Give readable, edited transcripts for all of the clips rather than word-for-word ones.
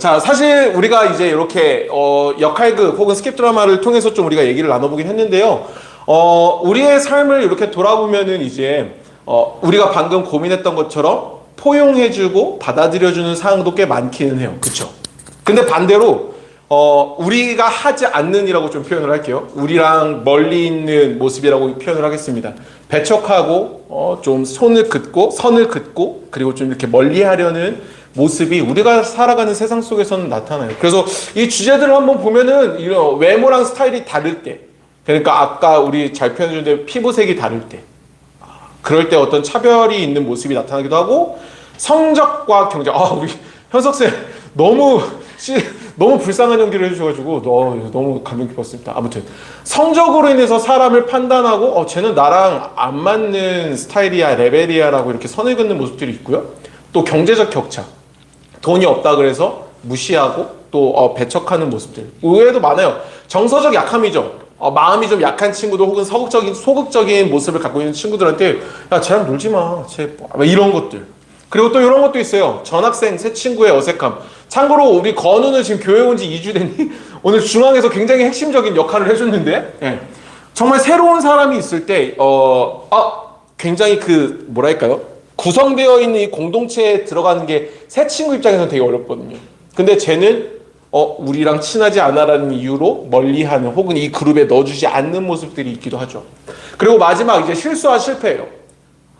자, 사실 우리가 이제 이렇게 역할극 혹은 스킵 드라마를 통해서 좀 우리가 얘기를 나눠보긴 했는데요. 우리의 삶을 이렇게 돌아보면은 이제 우리가 방금 고민했던 것처럼 포용해주고 받아들여주는 상황도 꽤 많기는 해요. 그쵸? 근데 반대로 우리가 하지 않는 이라고 좀 표현을 할게요. 우리랑 멀리 있는 모습이라고 표현을 하겠습니다. 배척하고 좀 손을 긋고 선을 긋고 그리고 좀 이렇게 멀리 하려는 모습이 우리가 살아가는 세상 속에서는 나타나요. 그래서 이 주제들을 한번 보면은 이런 외모랑 스타일이 다를 때, 그러니까 아까 우리 잘 표현해준 피부색이 다를 때, 그럴 때 어떤 차별이 있는 모습이 나타나기도 하고, 성적과 경쟁. 우리 현석쌤 너무 불쌍한 연기를 해주셔가지고 너무 감명 깊었습니다. 아무튼 성적으로 인해서 사람을 판단하고 쟤는 나랑 안 맞는 스타일이야, 레벨이야라고 이렇게 선을 긋는 모습들이 있고요. 또 경제적 격차. 돈이 없다 그래서 무시하고 또 배척하는 모습들 의외도 많아요. 정서적 약함이죠. 마음이 좀 약한 친구들 혹은 소극적인 모습을 갖고 있는 친구들한테 야 쟤랑 놀지 마. 이런 것들. 그리고 또 이런 것도 있어요. 전학생 새 친구의 어색함. 참고로 우리 건우는 지금 교회 온 지 2주 됐니? 오늘 중앙에서 굉장히 핵심적인 역할을 해줬는데 네. 정말 새로운 사람이 있을 때 굉장히 뭐랄까요? 구성되어 있는 이 공동체에 들어가는 게 새 친구 입장에서는 되게 어렵거든요. 근데 쟤는 우리랑 친하지 않아라는 이유로 멀리하는 혹은 이 그룹에 넣어주지 않는 모습들이 있기도 하죠. 그리고 마지막 이제 실수와 실패예요.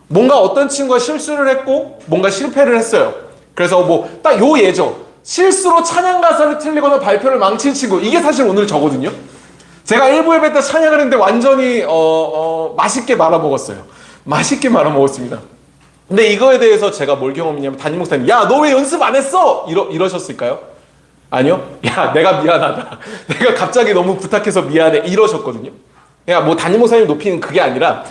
뭔가 어떤 친구가 실수를 했고 뭔가 실패를 했어요. 그래서 딱 요 예죠. 실수로 찬양 가사를 틀리거나 발표를 망친 친구. 이게 사실 오늘 저거든요. 제가 일부 예배 때 찬양을 했는데 완전히 맛있게 말아먹었어요. 맛있게 말아먹었습니다. 근데 이거에 대해서 제가 뭘 경험했냐면 담임 목사님 야 너 왜 연습 안 했어? 이러셨을까요? 아니요. 야 내가 미안하다. 내가 갑자기 너무 부탁해서 미안해. 이러셨거든요. 그러니까 담임 목사님 높이는 그게 아니라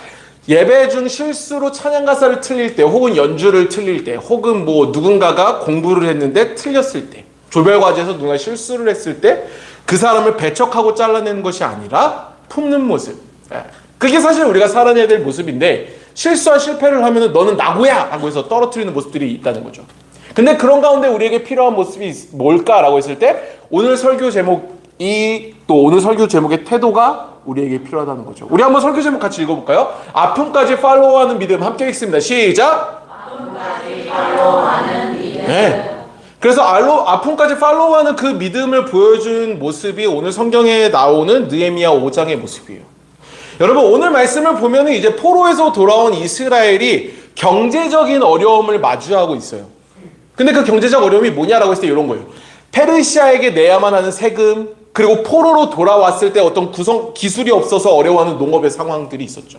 예배 중 실수로 찬양 가사를 틀릴 때 혹은 연주를 틀릴 때 혹은 누군가가 공부를 했는데 틀렸을 때 조별 과제에서 누가 실수를 했을 때 그 사람을 배척하고 잘라내는 것이 아니라 품는 모습. 그게 사실 우리가 살아내야 될 모습인데 실수와 실패를 하면은 너는 나고야! 라고 해서 떨어뜨리는 모습들이 있다는 거죠. 근데 그런 가운데 우리에게 필요한 모습이 뭘까라고 했을 때 오늘 설교 제목의 태도가 우리에게 필요하다는 거죠. 우리 한번 설교 제목 같이 읽어볼까요? 아픔까지 팔로우하는 믿음 함께 읽습니다. 시작! 아픔까지 팔로우하는 믿음. 네. 그래서 아픔까지 팔로우하는 그 믿음을 보여준 모습이 오늘 성경에 나오는 느헤미야 5장의 모습이에요. 여러분 오늘 말씀을 보면 이제 포로에서 돌아온 이스라엘이 경제적인 어려움을 마주하고 있어요. 근데 그 경제적 어려움이 뭐냐라고 했을 때 이런 거예요. 페르시아에게 내야만 하는 세금, 그리고 포로로 돌아왔을 때 어떤 기술이 없어서 어려워하는 농업의 상황들이 있었죠.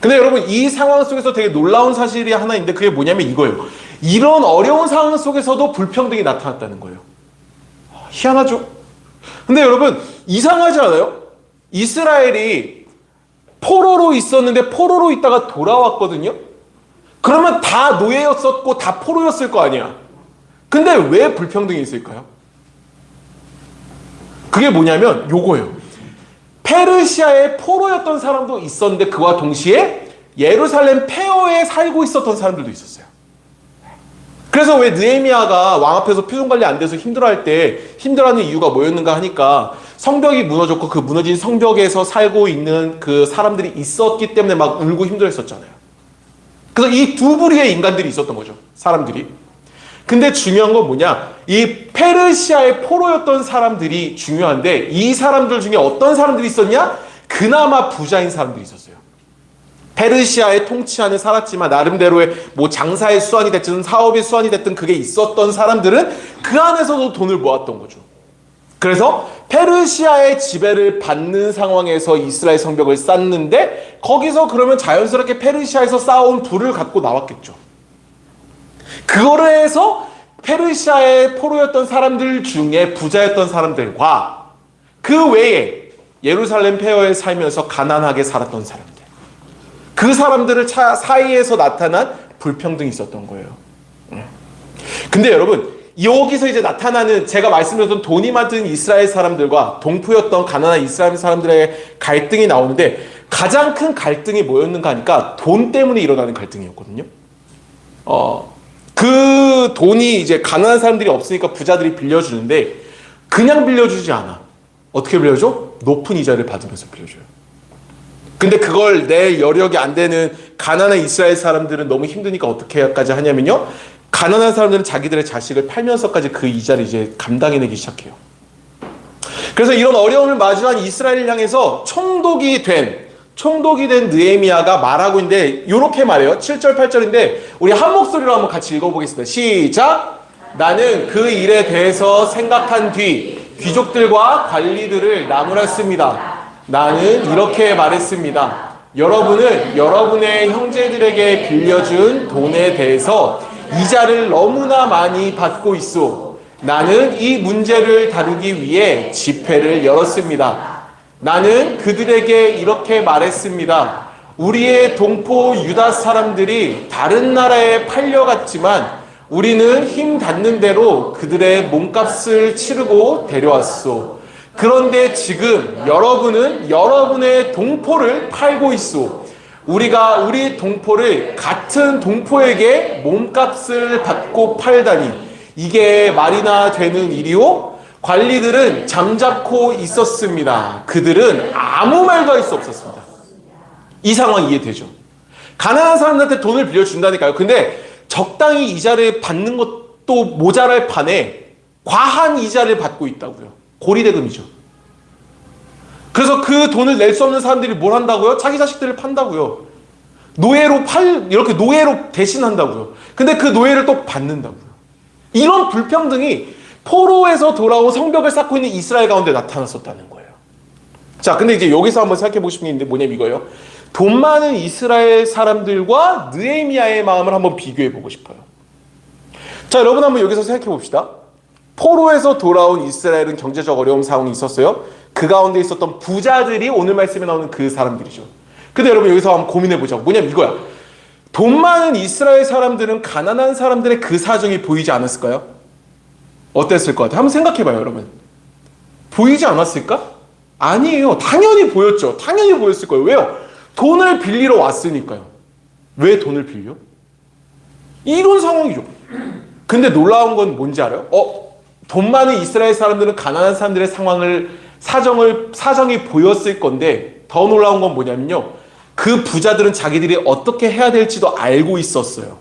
근데 여러분 이 상황 속에서 되게 놀라운 사실이 하나 있는데 그게 뭐냐면 이거예요. 이런 어려운 상황 속에서도 불평등이 나타났다는 거예요. 희한하죠? 근데 여러분 이상하지 않아요? 이스라엘이 포로로 있었는데 포로로 있다가 돌아왔거든요? 그러면 다 노예였었고 다 포로였을 거 아니야. 근데 왜 불평등이 있을까요? 그게 뭐냐면 요거예요. 페르시아의 포로였던 사람도 있었는데 그와 동시에 예루살렘 폐허에 살고 있었던 사람들도 있었어요. 그래서 왜 느헤미야가 왕 앞에서 표정 관리 안 돼서 힘들어하는 이유가 뭐였는가 하니까 성벽이 무너졌고 그 무너진 성벽에서 살고 있는 그 사람들이 있었기 때문에 막 울고 힘들어했었잖아요. 그래서 이 두 부류의 인간들이 있었던 거죠. 사람들이. 근데 중요한 건 뭐냐? 이 페르시아의 포로였던 사람들이 중요한데 이 사람들 중에 어떤 사람들이 있었냐? 그나마 부자인 사람들이 있었어요. 페르시아의 통치 안에 살았지만 나름대로의 장사의 수완이 됐든 사업의 수완이 됐든 그게 있었던 사람들은 그 안에서도 돈을 모았던 거죠. 그래서 페르시아의 지배를 받는 상황에서 이스라엘 성벽을 쌓는데 거기서 그러면 자연스럽게 페르시아에서 쌓아온 부를 갖고 나왔겠죠. 그거를 해서 페르시아의 포로였던 사람들 중에 부자였던 사람들과 그 외에 예루살렘 폐허에 살면서 가난하게 살았던 사람들, 그 사람들을 사이에서 나타난 불평등이 있었던 거예요. 근데 여러분 여기서 이제 나타나는 제가 말씀드렸던 돈이 많던 이스라엘 사람들과 동포였던 가난한 이스라엘 사람들의 갈등이 나오는데 가장 큰 갈등이 뭐였는가 하니까 돈 때문에 일어나는 갈등이었거든요. 그 돈이 이제 가난한 사람들이 없으니까 부자들이 빌려주는데 그냥 빌려주지 않아. 어떻게 빌려줘? 높은 이자를 받으면서 빌려줘요. 근데 그걸 낼 여력이 안 되는 가난한 이스라엘 사람들은 너무 힘드니까 어떻게까지 하냐면요. 가난한 사람들은 자기들의 자식을 팔면서까지 그 이자를 이제 감당해내기 시작해요. 그래서 이런 어려움을 마주한 이스라엘을 향해서 총독이 된 느헤미야가 말하고 있는데 이렇게 말해요. 7절 8절인데 우리 한 목소리로 한번 같이 읽어보겠습니다. 시작! 나는 그 일에 대해서 생각한 뒤 귀족들과 관리들을 나무랐습니다. 나는 이렇게 말했습니다. 여러분은 여러분의 형제들에게 빌려준 돈에 대해서 이자를 너무나 많이 받고 있소. 나는 이 문제를 다루기 위해 집회를 열었습니다. 나는 그들에게 이렇게 말했습니다. 우리의 동포 유다 사람들이 다른 나라에 팔려갔지만 우리는 힘 닿는 대로 그들의 몸값을 치르고 데려왔소. 그런데 지금 여러분은 여러분의 동포를 팔고 있소. 우리가 우리 동포를 같은 동포에게 몸값을 받고 팔다니 이게 말이나 되는 일이오? 관리들은 잠자코 있었습니다. 그들은 아무 말도 할 수 없었습니다. 이 상황 이해되죠? 가난한 사람들한테 돈을 빌려준다니까요. 근데 적당히 이자를 받는 것도 모자랄 판에 과한 이자를 받고 있다고요. 고리대금이죠. 그래서 그 돈을 낼 수 없는 사람들이 뭘 한다고요? 자기 자식들을 판다고요. 이렇게 노예로 대신한다고요. 근데 그 노예를 또 받는다고요. 이런 불평등이 포로에서 돌아온 성벽을 쌓고 있는 이스라엘 가운데 나타났었다는 거예요. 자, 근데 이제 여기서 한번 생각해 보고 싶은 게 있는데 뭐냐면 이거예요. 돈 많은 이스라엘 사람들과 느헤미야의 마음을 한번 비교해 보고 싶어요. 자, 여러분 한번 여기서 생각해 봅시다. 포로에서 돌아온 이스라엘은 경제적 어려움 상황이 있었어요. 그 가운데 있었던 부자들이 오늘 말씀에 나오는 그 사람들이죠. 근데 여러분 여기서 한번 고민해 보자고. 뭐냐면 이거야. 돈 많은 이스라엘 사람들은 가난한 사람들의 그 사정이 보이지 않았을까요? 어땠을 것 같아요? 한번 생각해 봐요, 여러분. 보이지 않았을까? 아니에요. 당연히 보였죠. 당연히 보였을 거예요. 왜요? 돈을 빌리러 왔으니까요. 왜 돈을 빌려? 이런 상황이죠. 근데 놀라운 건 뭔지 알아요? 돈 많은 이스라엘 사람들은 가난한 사람들의 사정이 보였을 건데 더 놀라운 건 뭐냐면요. 그 부자들은 자기들이 어떻게 해야 될지도 알고 있었어요.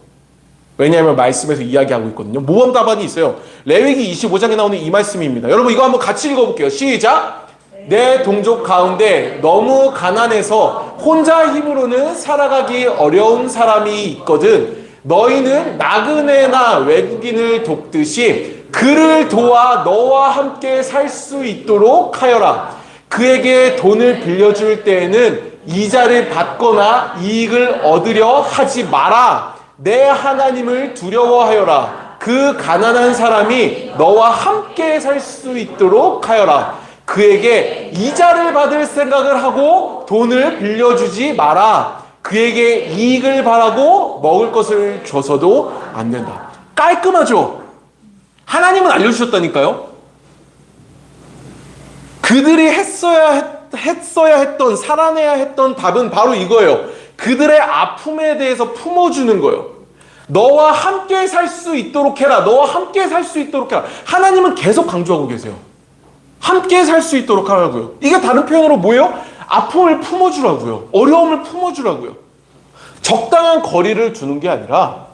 왜냐하면 말씀에서 이야기하고 있거든요. 모범 답안이 있어요. 레위기 25장에 나오는 이 말씀입니다. 여러분 이거 한번 같이 읽어볼게요. 시작! 내 동족 가운데 너무 가난해서 혼자 힘으로는 살아가기 어려운 사람이 있거든. 너희는 나그네나 외국인을 돕듯이 그를 도와 너와 함께 살 수 있도록 하여라. 그에게 돈을 빌려줄 때에는 이자를 받거나 이익을 얻으려 하지 마라. 내 하나님을 두려워하여라. 그 가난한 사람이 너와 함께 살 수 있도록 하여라. 그에게 이자를 받을 생각을 하고 돈을 빌려주지 마라. 그에게 이익을 바라고 먹을 것을 줘서도 안 된다. 깔끔하죠? 하나님은 알려주셨다니까요. 그들이 했어야 했던, 살아내야 했던 답은 바로 이거예요. 그들의 아픔에 대해서 품어주는 거예요. 너와 함께 살 수 있도록 해라. 너와 함께 살 수 있도록 해라. 하나님은 계속 강조하고 계세요. 함께 살 수 있도록 하라고요. 이게 다른 표현으로 뭐예요? 아픔을 품어주라고요. 어려움을 품어주라고요. 적당한 거리를 두는 게 아니라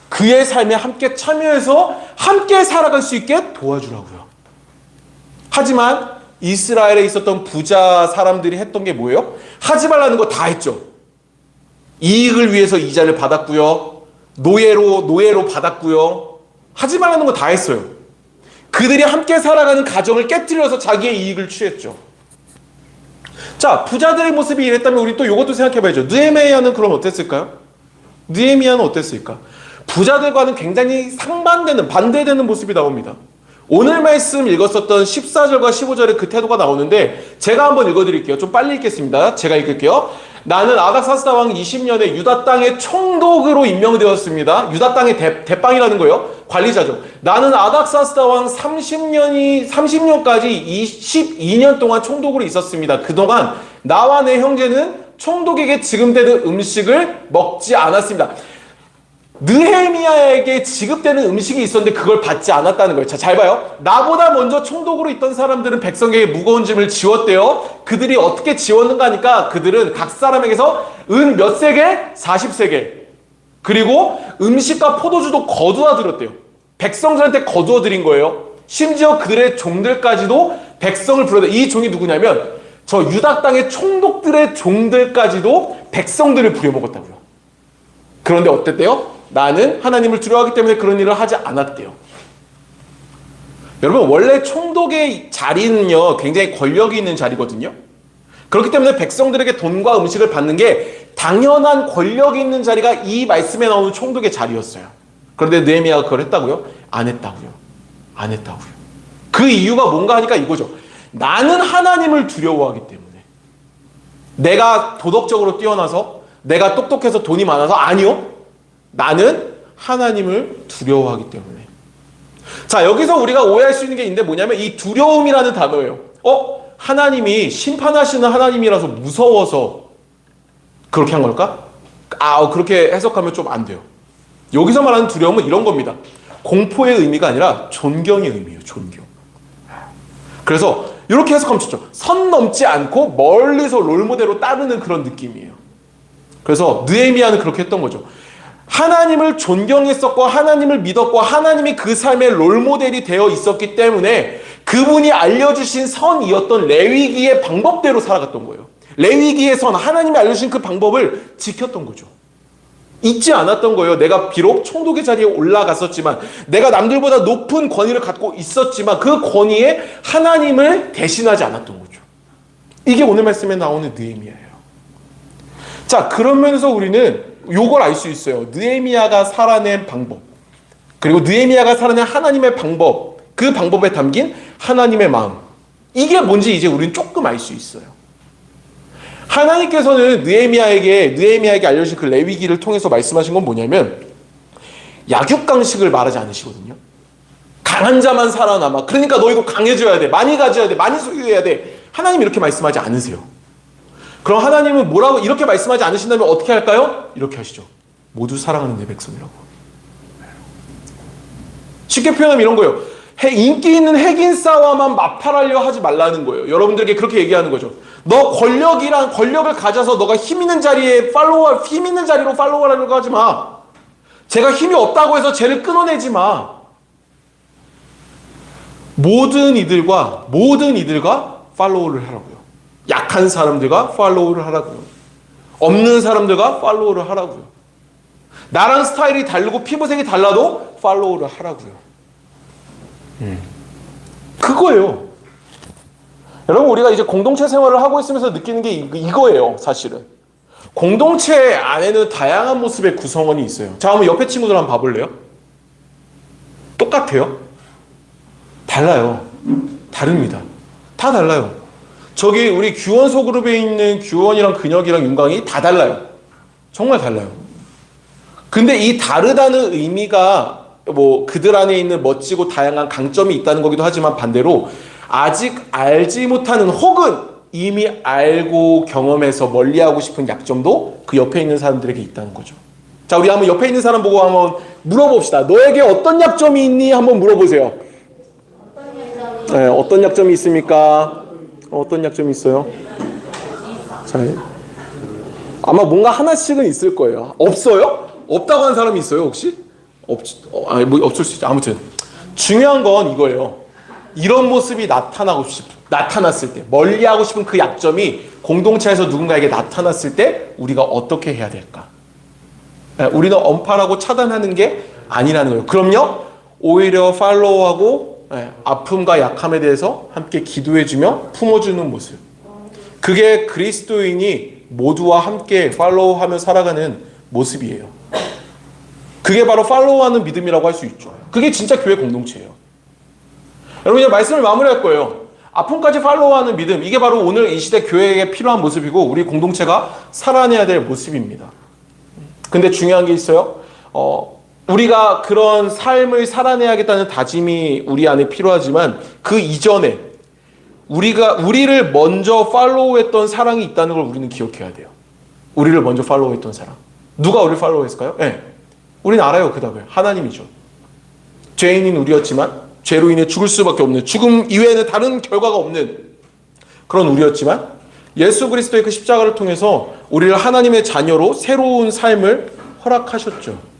그의 삶에 함께 참여해서 함께 살아갈 수 있게 도와주라고요. 하지만 이스라엘에 있었던 부자 사람들이 했던 게 뭐예요? 하지 말라는 거 다 했죠. 이익을 위해서 이자를 받았고요. 노예로 받았고요. 하지 말라는 거 다 했어요. 그들이 함께 살아가는 가정을 깨뜨려서 자기의 이익을 취했죠. 자, 부자들의 모습이 이랬다면 우리 또 이것도 생각해봐야죠. 느헤미야는 그럼 어땠을까요? 느헤미야는 어땠을까? 부자들과는 굉장히 반대되는 모습이 나옵니다. 오늘 말씀 읽었었던 14절과 15절에 그 태도가 나오는데 제가 한번 읽어드릴게요. 좀 빨리 읽겠습니다. 제가 읽을게요. 나는 아닥사스다 왕 20년에 유다 땅의 총독으로 임명되었습니다. 유다 땅의 대빵이라는 거예요. 관리자죠. 나는 아닥사스다 왕 30년까지 22년 동안 총독으로 있었습니다. 그동안 나와 내 형제는 총독에게 지급되는 음식을 먹지 않았습니다. 느헤미야에게 지급되는 음식이 있었는데 그걸 받지 않았다는 거예요. 자, 잘 봐요. 나보다 먼저 총독으로 있던 사람들은 백성에게 무거운 짐을 지웠대요. 그들이 어떻게 지웠는가 하니까 그들은 각 사람에게서 은 몇 세겔? 40세겔. 그리고 음식과 포도주도 거두어 들었대요. 백성들한테 거두어 드린 거예요. 심지어 그들의 종들까지도 백성을 불러다. 이 종이 누구냐면 저 유다 땅의 총독들의 종들까지도 백성들을 부려먹었다고요. 그런데 어땠대요? 나는 하나님을 두려워하기 때문에 그런 일을 하지 않았대요. 여러분, 원래 총독의 자리는요, 굉장히 권력이 있는 자리거든요. 그렇기 때문에 백성들에게 돈과 음식을 받는 게 당연한 권력이 있는 자리가 이 말씀에 나오는 총독의 자리였어요. 그런데 느헤미야가 그걸 했다고요? 안 했다고요. 안 했다고요. 그 이유가 뭔가 하니까 이거죠. 나는 하나님을 두려워하기 때문에. 내가 도덕적으로 뛰어나서, 내가 똑똑해서 돈이 많아서? 아니요. 나는 하나님을 두려워하기 때문에. 자, 여기서 우리가 오해할 수 있는 게 있는데 뭐냐면 이 두려움이라는 단어예요. 하나님이 심판하시는 하나님이라서 무서워서 그렇게 한 걸까? 그렇게 해석하면 좀 안 돼요. 여기서 말하는 두려움은 이런 겁니다. 공포의 의미가 아니라 존경의 의미예요. 존경. 그래서 이렇게 해석하면 좋죠. 선 넘지 않고 멀리서 롤모델로 따르는 그런 느낌이에요. 그래서 느헤미야는 그렇게 했던 거죠. 하나님을 존경했었고 하나님을 믿었고 하나님이 그 삶의 롤모델이 되어 있었기 때문에 그분이 알려주신 선이었던 레위기의 방법대로 살아갔던 거예요. 레위기의 선, 하나님이 알려주신 그 방법을 지켰던 거죠. 잊지 않았던 거예요. 내가 비록 총독의 자리에 올라갔었지만, 내가 남들보다 높은 권위를 갖고 있었지만 그 권위에 하나님을 대신하지 않았던 거죠. 이게 오늘 말씀에 나오는 느헤미야예요. 자, 그러면서 우리는 요걸 알 수 있어요. 느헤미야가 살아낸 방법, 그리고 느헤미야가 살아낸 하나님의 방법, 그 방법에 담긴 하나님의 마음, 이게 뭔지 이제 우리는 조금 알 수 있어요. 하나님께서는 느헤미야에게 알려주신 그 레위기를 통해서 말씀하신 건 뭐냐면 약육강식을 말하지 않으시거든요. 강한 자만 살아남아. 그러니까 너희도 강해져야 돼. 많이 가져야 돼. 많이 소유해야 돼. 하나님 이렇게 말씀하지 않으세요. 그럼 하나님은 뭐라고 이렇게 말씀하지 않으신다면 어떻게 할까요? 이렇게 하시죠. 모두 사랑하는 내 백성이라고. 쉽게 표현하면 이런 거예요. 인기 있는 핵인싸와만 마팔하려 하지 말라는 거예요. 여러분들에게 그렇게 얘기하는 거죠. 너 권력을 가져서 너가 힘 있는 자리로 팔로우하려고 하지 마. 제가 힘이 없다고 해서 쟤를 끊어내지 마. 모든 이들과 팔로우를 하라고요. 약한 사람들과 팔로우를 하라고요. 없는 사람들과 팔로우를 하라고요. 나랑 스타일이 다르고 피부색이 달라도 팔로우를 하라고요. 그거예요. 여러분, 우리가 이제 공동체 생활을 하고 있으면서 느끼는 게 이거예요, 사실은. 공동체 안에는 다양한 모습의 구성원이 있어요. 자, 한번 옆에 친구들 한번 봐볼래요? 똑같아요? 달라요. 다릅니다. 다 달라요. 저기 우리 규원소 그룹에 있는 규원이랑 근혁이랑 윤광이 다 달라요. 정말 달라요. 근데 이 다르다는 의미가 뭐 그들 안에 있는 멋지고 다양한 강점이 있다는 거기도 하지만 반대로 아직 알지 못하는 혹은 이미 알고 경험해서 멀리하고 싶은 약점도 그 옆에 있는 사람들에게 있다는 거죠. 자, 우리 한번 옆에 있는 사람 보고 한번 물어봅시다. 너에게 어떤 약점이 있니? 한번 물어보세요. 네, 어떤 약점이 있습니까? 어떤 약점이 있어요? 자, 아마 뭔가 하나씩은 있을 거예요. 없어요? 없다고 하는 사람이 있어요, 혹시? 없을 수 있죠. 아무튼 중요한 건 이거예요. 이런 모습이 나타났을 때, 멀리하고 싶은 그 약점이 공동체에서 누군가에게 나타났을 때 우리가 어떻게 해야 될까? 우리는 언팔하고 차단하는 게 아니라는 거예요. 그럼요, 오히려 팔로우하고 아픔과 약함에 대해서 함께 기도해주며 품어주는 모습. 그게 그리스도인이 모두와 함께 팔로우하며 살아가는 모습이에요. 그게 바로 팔로우하는 믿음이라고 할 수 있죠. 그게 진짜 교회 공동체예요. 여러분, 이제 말씀을 마무리할 거예요. 아픔까지 팔로우하는 믿음, 이게 바로 오늘 이 시대 교회에게 필요한 모습이고 우리 공동체가 살아내야 될 모습입니다. 근데 중요한 게 있어요. 우리가 그런 삶을 살아내야겠다는 다짐이 우리 안에 필요하지만 그 이전에 우리를 먼저 팔로우했던 사랑이 있다는 걸 우리는 기억해야 돼요. 우리를 먼저 팔로우했던 사랑. 누가 우리를 팔로우했을까요? 네. 우린 알아요, 그 답을. 하나님이죠. 죄인인 우리였지만 죄로 인해 죽을 수밖에 없는, 죽음 이외에는 다른 결과가 없는 그런 우리였지만 예수 그리스도의 그 십자가를 통해서 우리를 하나님의 자녀로 새로운 삶을 허락하셨죠.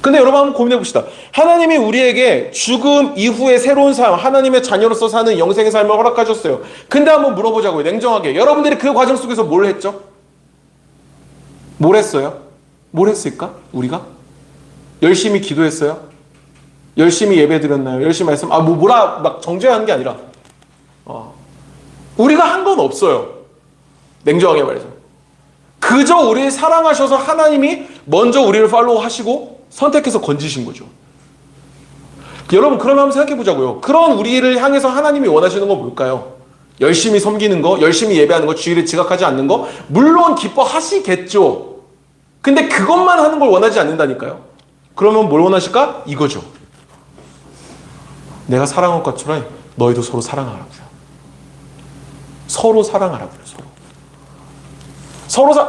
근데 여러분 한번 고민해 봅시다. 하나님이 우리에게 죽음 이후의 새로운 삶, 하나님의 자녀로서 사는 영생의 삶을 허락하셨어요. 근데 한번 물어보자고요. 냉정하게. 여러분들이 그 과정 속에서 뭘 했죠? 뭘 했어요? 뭘 했을까? 우리가? 열심히 기도했어요? 열심히 예배 드렸나요? 열심히 말씀, 뭐라 막 정죄하는 게 아니라, 우리가 한 건 없어요. 냉정하게 말해서. 그저 우리를 사랑하셔서 하나님이 먼저 우리를 팔로우 하시고 선택해서 건지신 거죠. 여러분, 그러면 한번 생각해 보자고요. 그런 우리를 향해서 하나님이 원하시는 건 뭘까요? 열심히 섬기는 거, 열심히 예배하는 거, 주일에 지각하지 않는 거, 물론 기뻐하시겠죠. 근데 그것만 하는 걸 원하지 않는다니까요. 그러면 뭘 원하실까? 이거죠. 내가 사랑한 것처럼 너희도 서로 사랑하라고요. 서로 사랑하라고요.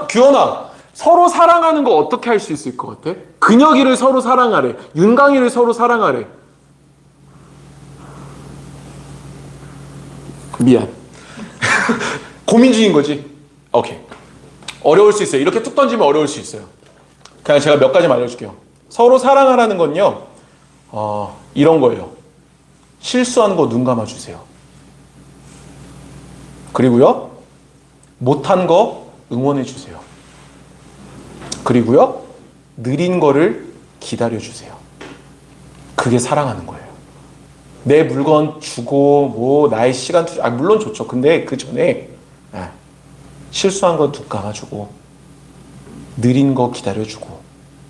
규현아, 서로 사랑하는 거 어떻게 할 수 있을 것 같아? 근혁이를 서로 사랑하래. 윤강이를 서로 사랑하래. 미안. 고민 중인 거지? 오케이. 어려울 수 있어요. 이렇게 툭 던지면 어려울 수 있어요. 그냥 제가 몇 가지만 알려줄게요. 서로 사랑하라는 건요, 이런 거예요. 실수하는 거 눈 감아주세요. 그리고요, 못한 거 응원해주세요. 그리고요, 느린 거를 기다려주세요. 그게 사랑하는 거예요. 내 물건 주고, 나의 시간 물론 좋죠. 근데 그 전에, 실수한 거 눈 감아주고, 느린 거 기다려주고,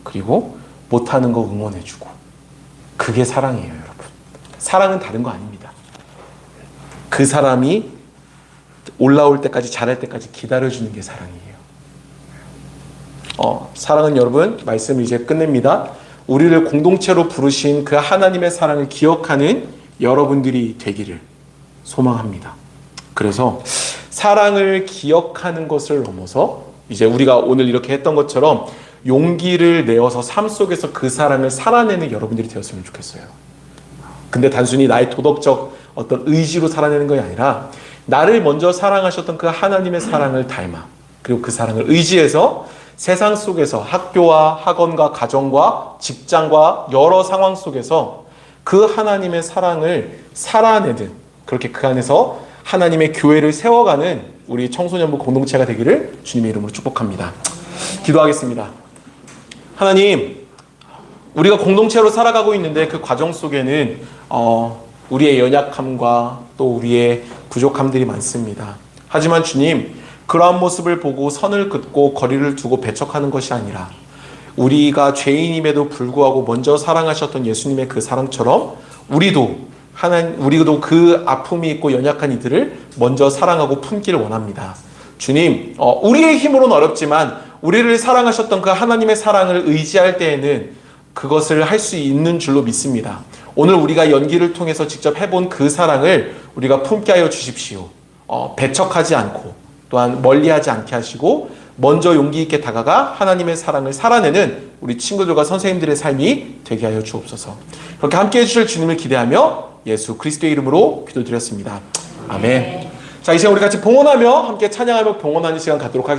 그리고 못하는 거 응원해주고. 그게 사랑이에요, 여러분. 사랑은 다른 거 아닙니다. 그 사람이 올라올 때까지, 잘할 때까지 기다려주는 게 사랑이에요. 사랑은 여러분, 말씀을 이제 끝냅니다. 우리를 공동체로 부르신 그 하나님의 사랑을 기억하는 여러분들이 되기를 소망합니다. 그래서 사랑을 기억하는 것을 넘어서 이제 우리가 오늘 이렇게 했던 것처럼 용기를 내어서 삶 속에서 그 사랑을 살아내는 여러분들이 되었으면 좋겠어요. 근데 단순히 나의 도덕적 어떤 의지로 살아내는 것이 아니라 나를 먼저 사랑하셨던 그 하나님의 사랑을 닮아, 그리고 그 사랑을 의지해서 세상 속에서 학교와 학원과 가정과 직장과 여러 상황 속에서 그 하나님의 사랑을 살아내는, 그렇게 그 안에서 하나님의 교회를 세워가는 우리 청소년부 공동체가 되기를 주님의 이름으로 축복합니다. 기도하겠습니다. 하나님, 우리가 공동체로 살아가고 있는데 그 과정 속에는 우리의 연약함과 또 우리의 부족함들이 많습니다. 하지만 주님, 그러한 모습을 보고 선을 긋고 거리를 두고 배척하는 것이 아니라 우리가 죄인임에도 불구하고 먼저 사랑하셨던 예수님의 그 사랑처럼 우리도 그 아픔이 있고 연약한 이들을 먼저 사랑하고 품기를 원합니다. 주님, 우리의 힘으로는 어렵지만 우리를 사랑하셨던 그 하나님의 사랑을 의지할 때에는 그것을 할 수 있는 줄로 믿습니다. 오늘 우리가 연기를 통해서 직접 해본 그 사랑을 우리가 품게 하여 주십시오. 배척하지 않고 또한 멀리하지 않게 하시고 먼저 용기 있게 다가가 하나님의 사랑을 살아내는 우리 친구들과 선생님들의 삶이 되게 하여 주옵소서. 그렇게 함께해 주실 주님을 기대하며 예수 그리스도의 이름으로 기도드렸습니다. 아멘. 자, 이 시간 우리 같이 봉헌하며 함께 찬양하며 봉헌하는 시간 갖도록 하겠습니다.